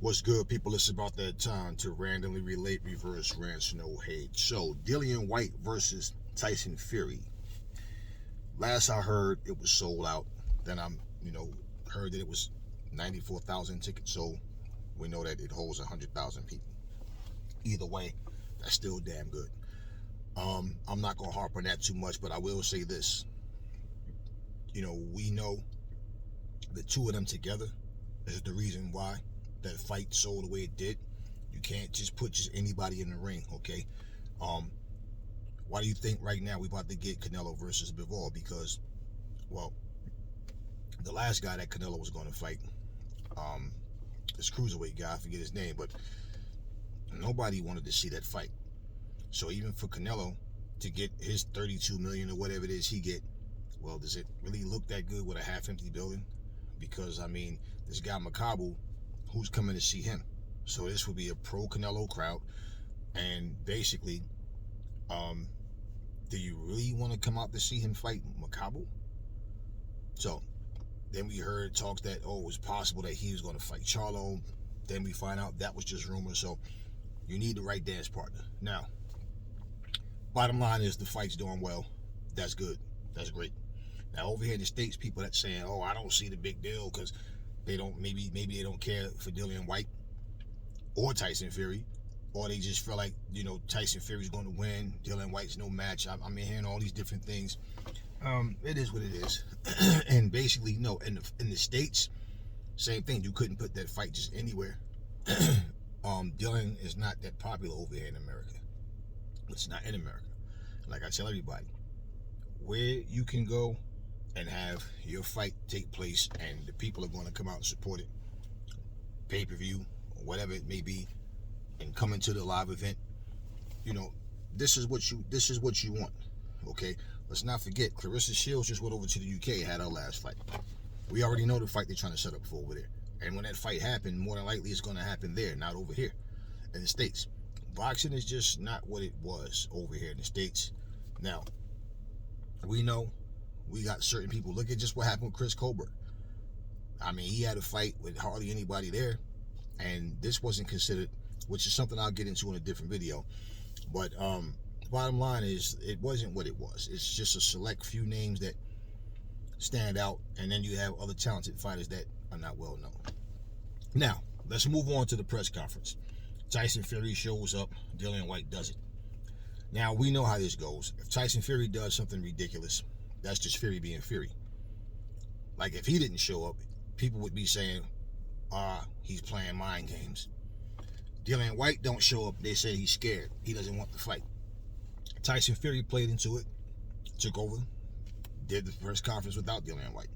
What's good, people? It's about that time to randomly relate reverse rants, no hate. So, Dillian Whyte versus Tyson Fury. Last I heard, it was sold out. Then heard that it was 94,000 tickets. So, we know that it holds 100,000 people. Either way, that's still damn good. I'm not gonna harp on that too much, but I will say this. We know the two of them together is the reason why that fight sold the way it did. You can't just put anybody in the ring, okay? Why do you think right now we about to get Canelo versus Bivol? Because, well, the last guy that Canelo was going to fight, this cruiserweight guy, I forget his name, but nobody wanted to see that fight. So even for Canelo to get his 32 million or whatever it is he get, well, does it really look that good with a half-empty building? Because, this guy Macabre, who's coming to see him? So this would be a pro Canelo crowd, and basically, do you really want to come out to see him fight Macabre? So then we heard talks that, it was possible that he was going to fight Charlo. Then we find out that was just rumor. So you need the right dance partner. Now, bottom line is the fight's doing well. That's good. That's great. Now over here in the States, people that's saying, I don't see the big deal because they don't, maybe they don't care for Dillian Whyte or Tyson Fury, or they just feel like, Tyson Fury's going to win, Dillian Whyte's no match. I'm hearing all these different things. It is what it is. And basically, no, in the States, same thing. You couldn't put that fight just anywhere. Dillian is not that popular over here in America. It's not in America. Like I tell everybody, where you can go and have your fight take place and the people are going to come out and support it, pay-per-view, or whatever it may be, and come into the live event, this is what you want. Okay, let's not forget, Clarissa Shields just went over to the UK and had her last fight. We already know the fight they're trying to set up for over there, and when that fight happened, more than likely it's going to happen there, not over here in the States. Boxing is just not what it was over here in the States. Now, we know we got certain people. Look at just what happened with Chris Colbert. He had a fight with hardly anybody there, and this wasn't considered, which is something I'll get into in a different video. But bottom line is, it wasn't what it was. It's just a select few names that stand out, and then you have other talented fighters that are not well known. Now, let's move on to the press conference. Tyson Fury shows up, Dillian Whyte doesn't. Now, we know how this goes. If Tyson Fury does something ridiculous, that's just Fury being Fury. Like, if he didn't show up, people would be saying, he's playing mind games. Dillian Whyte don't show up, they say he's scared. He doesn't want the fight. Tyson Fury played into it, took over, did the press conference without Dillian Whyte.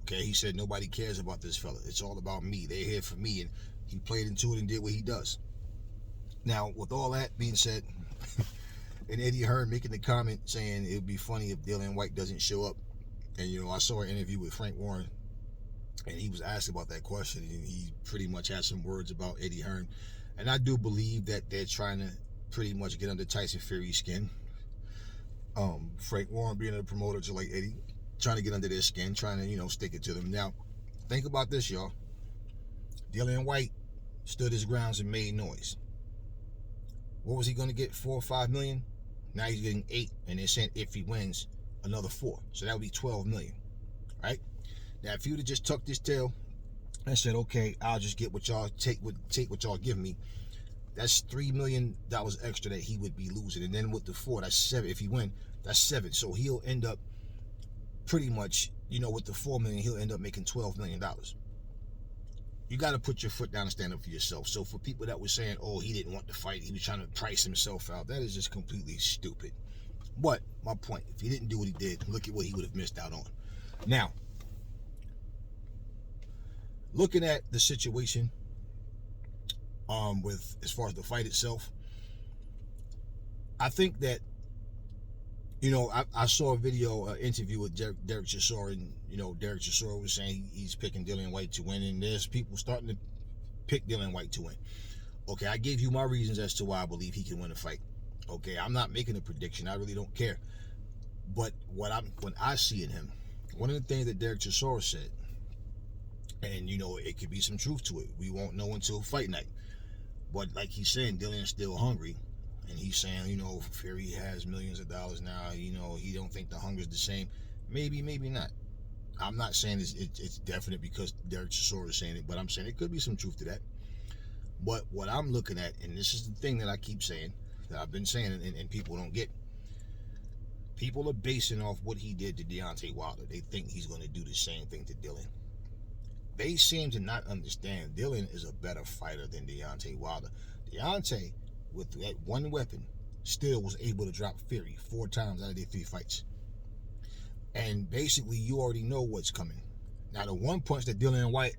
Okay, he said nobody cares about this fella. It's all about me. They're here for me, and he played into it and did what he does. Now, with all that being said, and Eddie Hearn making the comment saying it would be funny if Dillian Whyte doesn't show up. And, I saw an interview with Frank Warren, and he was asked about that question, and he pretty much had some words about Eddie Hearn. And I do believe that they're trying to pretty much get under Tyson Fury's skin. Frank Warren being a promoter just like Eddie, trying to get under their skin, trying to, stick it to them. Now, think about this, y'all. Dillian Whyte stood his grounds and made noise. What was he going to get, 4 or 5 million? Now he's getting 8, and they're saying if he wins, another 4. So that would be 12 million, right? Now, if you would have just tucked his tail and said, okay, I'll just get what y'all take what y'all give me, that's $3 million extra that he would be losing. And then with the 4, that's 7. If he win, that's 7. So he'll end up pretty much, with the 4 million, he'll end up making $12 million. You got to put your foot down and stand up for yourself. So for people that were saying, he didn't want to fight, he was trying to price himself out, that is just completely stupid. But my point, if he didn't do what he did, look at what he would have missed out on. Now, looking at the situation with as far as the fight itself, I think that, I saw a video interview with Derek Chisora, and Derek Chisora was saying he's picking Dillian Whyte to win, and there's people starting to pick Dillian Whyte to win. Okay, I gave you my reasons as to why I believe he can win a fight. Okay, I'm not making a prediction. I really don't care. But when I see in him, one of the things that Derek Chisora said And, it could be some truth to it. We won't know until fight night. But like he's saying, Dillian's still hungry. And he's saying, Fury has millions of dollars now. He don't think the hunger's the same. Maybe, maybe not. I'm not saying it's definite because Derek Chisora is saying it, but I'm saying it could be some truth to that. But what I'm looking at, and this is the thing that I keep saying, that I've been saying, and people don't get. People are basing off what he did to Deontay Wilder. They think he's going to do the same thing to Dillian. They seem to not understand Dillian is a better fighter than Deontay Wilder. Deontay, with that one weapon, still was able to drop Fury 4 times out of their 3 fights. And basically, you already know what's coming. Now, the one punch that Dillian Whyte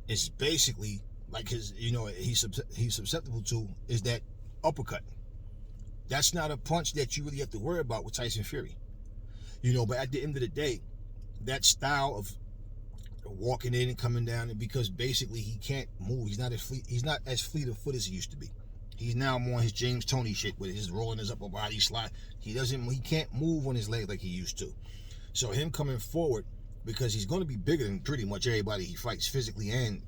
is basically like he's susceptible to is that uppercut. That's not a punch that you really have to worry about with Tyson Fury. But at the end of the day, that style of walking in and coming down, and because basically he can't move. He's not as fleet of foot as he used to be. He's now more his James Toney shit with his rolling his upper body slide. He can't move on his legs like he used to. So him coming forward, because he's going to be bigger than pretty much everybody he fights physically and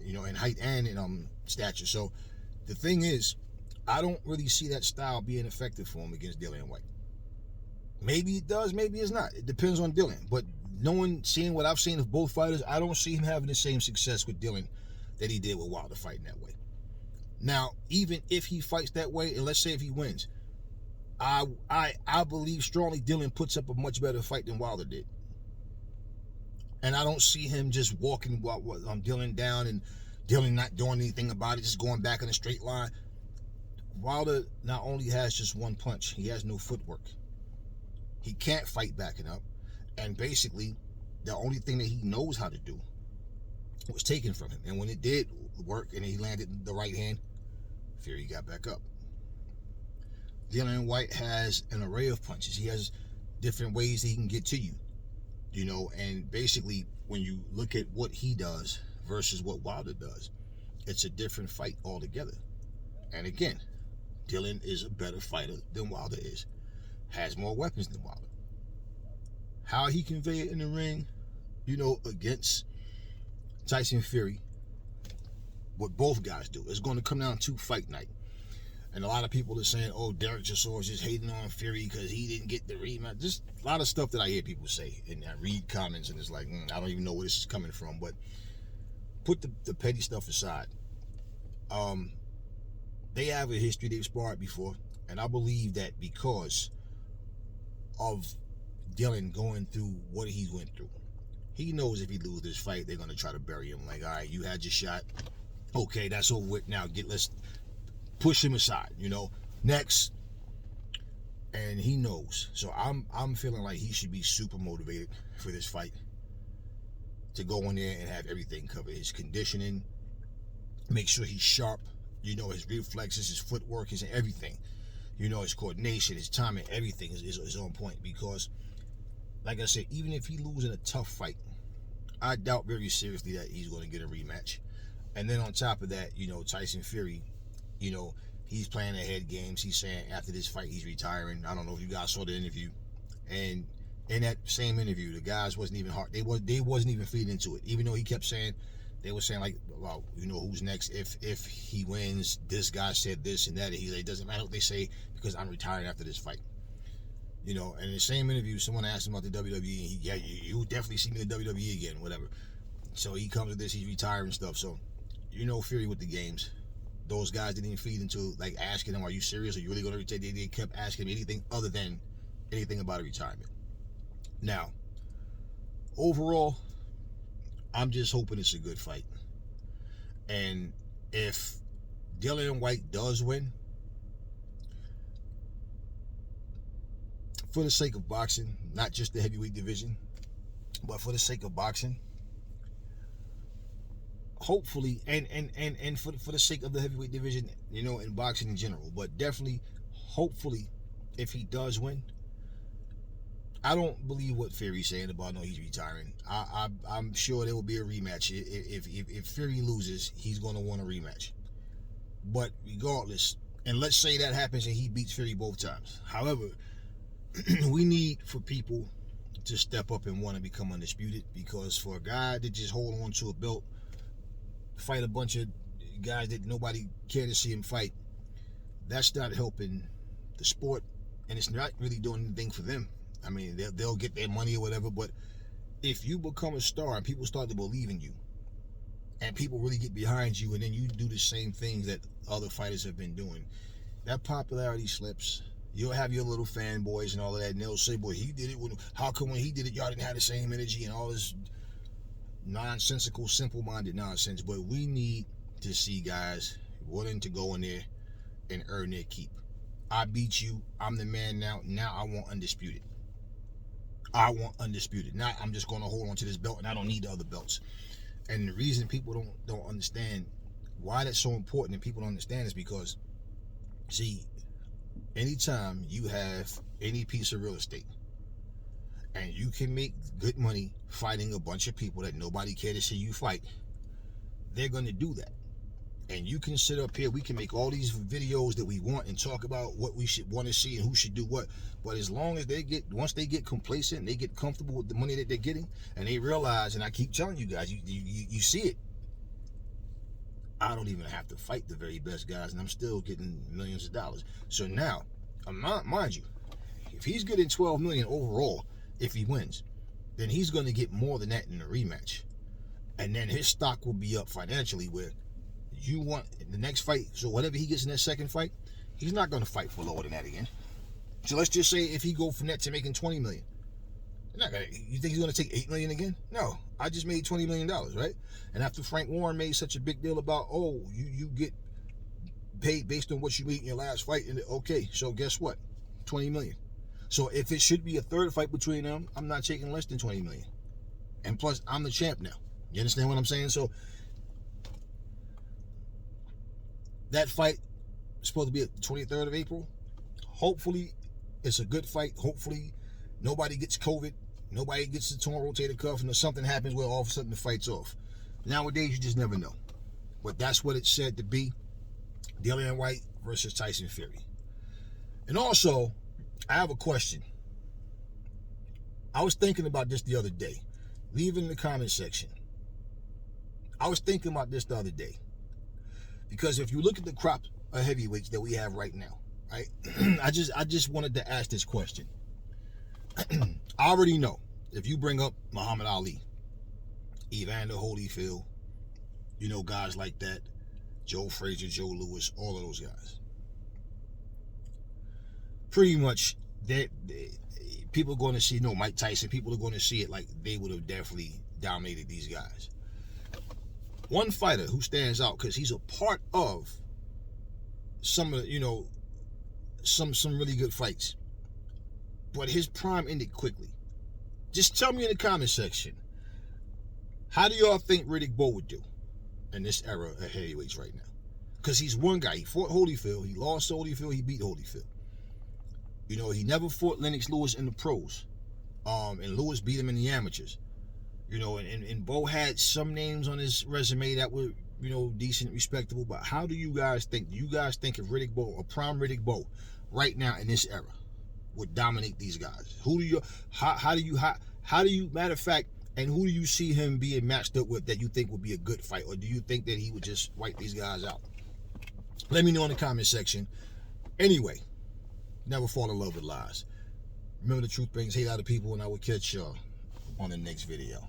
in height and in stature. So the thing is, I don't really see that style being effective for him against Dillian Whyte. Maybe it does, maybe it's not. It depends on Dillian. But seeing what I've seen of both fighters, I don't see him having the same success with Dillian that he did with Wilder fighting that way. Now, even if he fights that way, and let's say if he wins, I believe strongly Dillian puts up a much better fight than Wilder did. And I don't see him just walking Dillian down and Dillian not doing anything about it, just going back in a straight line. Wilder not only has just one punch, he has no footwork. He can't fight backing up. And basically, the only thing that he knows how to do was taken from him. And when it did work and he landed the right hand, Fury got back up. Dillian Whyte has an array of punches. He has different ways he can get to you. And basically, when you look at what he does versus what Wilder does, it's a different fight altogether. And again, Dillian is a better fighter than Wilder is. Has more weapons than Wilder. How he convey it in the ring, against Tyson Fury, what both guys do, is going to come down to fight night. And a lot of people are saying, Derek Chisora is just hating on Fury because he didn't get the rematch. Just a lot of stuff that I hear people say, and I read comments, and it's like, I don't even know where this is coming from. But put the petty stuff aside. They have a history. They've sparred before. And I believe that because of Dillian going through what he went through, he knows if he loses this fight, they're going to try to bury him. Like, all right, you had your shot. Okay, that's over with. Now let's push him aside, next. And he knows. So I'm feeling like he should be super motivated for this fight, to go in there and have everything covered. His conditioning, make sure he's sharp, his reflexes, his footwork, his everything. His coordination, his timing, everything is on point. Because, like I said, even if he loses in a tough fight, I doubt very seriously that he's going to get a rematch. And then on top of that, Tyson Fury, he's playing the head games. He's saying after this fight, he's retiring. I don't know if you guys saw the interview. And in that same interview, the guys wasn't even hard. They wasn't even feeding into it. Even though he kept saying, they were saying like, well, who's next if he wins? This guy said this and that. It doesn't matter what they say because I'm retiring after this fight. And in the same interview, someone asked him about the WWE. And you definitely see me in the WWE again, whatever. So he comes with this, he's retiring and stuff. So, Fury with the games. Those guys didn't even feed into like asking him, "Are you serious? Are you really going to retire?" They kept asking him anything other than anything about a retirement. Now, overall, I'm just hoping it's a good fight. And if Dillian Whyte does win, for the sake of boxing, not just the heavyweight division, but for the sake of boxing, hopefully, and for the sake of the heavyweight division, in boxing in general, but definitely, hopefully, if he does win, I don't believe what Fury's saying about he's retiring. I'm sure there will be a rematch. If Fury loses, he's going to want a rematch. But regardless, and let's say that happens and he beats Fury both times. However, we need for people to step up and want to become undisputed, because for a guy that just hold on to a belt, fight a bunch of guys that nobody cared to see him fight, that's not helping the sport, and it's not really doing anything for them. I mean, they'll get their money or whatever, but if you become a star and people start to believe in you, and people really get behind you, and then you do the same things that other fighters have been doing, that popularity slips. You'll have your little fanboys and all of that, and they'll say, boy, he did it. How come when he did it, y'all didn't have the same energy, and all this nonsensical, simple-minded nonsense. But we need to see guys willing to go in there and earn their keep. I beat you. I'm the man now. Now I want undisputed. I want undisputed. Not I'm just going to hold on to this belt and I don't need the other belts. And the reason people don't understand why that's so important, and people don't understand, is because, see, anytime you have any piece of real estate and you can make good money fighting a bunch of people that nobody care to see you fight, they're going to do that. And you can sit up here, we can make all these videos that we want and talk about what we should want to see and who should do what. But as long as once they get complacent, they get comfortable with the money that they're getting, and they realize, and I keep telling you guys, you see it. I don't even have to fight the very best guys, and I'm still getting millions of dollars. So now, mind you, if he's getting $12 million overall, if he wins, then he's going to get more than that in a rematch. And then his stock will be up financially, where you want the next fight. So whatever he gets in that second fight, he's not going to fight for lower than that again. So let's just say if he go from that to making $20 million, you think he's going to take $8 million again? No, I just made $20 million, right? And after Frank Warren made such a big deal about, oh, you get paid based on what you made in your last fight, and okay, so guess what? $20 million. So if it should be a third fight between them, I'm not taking less than $20 million. And plus, I'm the champ now. You understand what I'm saying? So that fight is supposed to be the 23rd of April. Hopefully, it's a good fight. Hopefully, nobody gets COVID. Nobody gets the torn rotator cuff, and something happens where all of a sudden the fight's off. Nowadays, you just never know. But that's what it's said to be. Dillian Whyte versus Tyson Fury. And also, I have a question. I was thinking about this the other day. Leave it in the comment section. I was thinking about this the other day. Because if you look at the crop of heavyweights that we have right now, right? I just wanted to ask this question. I already know, if you bring up Muhammad Ali, Evander Holyfield, guys like that, Joe Frazier, Joe Lewis, all of those guys, pretty much people are going to see, Mike Tyson, people are going to see it like they would have definitely dominated these guys. One fighter who stands out because he's a part of some of some really good fights, but his prime ended quickly. Just tell me in the comment section, how do y'all think Riddick Bowe would do in this era of heavyweights right now? Because he's one guy. He fought Holyfield. He lost Holyfield. He beat Holyfield. He never fought Lennox Lewis in the pros. And Lewis beat him in the amateurs. And Bowe had some names on his resume that were, decent, respectable. But how do you guys think? Do you guys think if Riddick Bowe, a prime Riddick Bowe, right now in this era, would dominate these guys? How do you, matter of fact, and who do you see him being matched up with that you think would be a good fight? Or do you think that he would just wipe these guys out? Let me know in the comment section. Anyway, never fall in love with lies. Remember, the truth brings hate out of people, and I will catch y'all on the next video.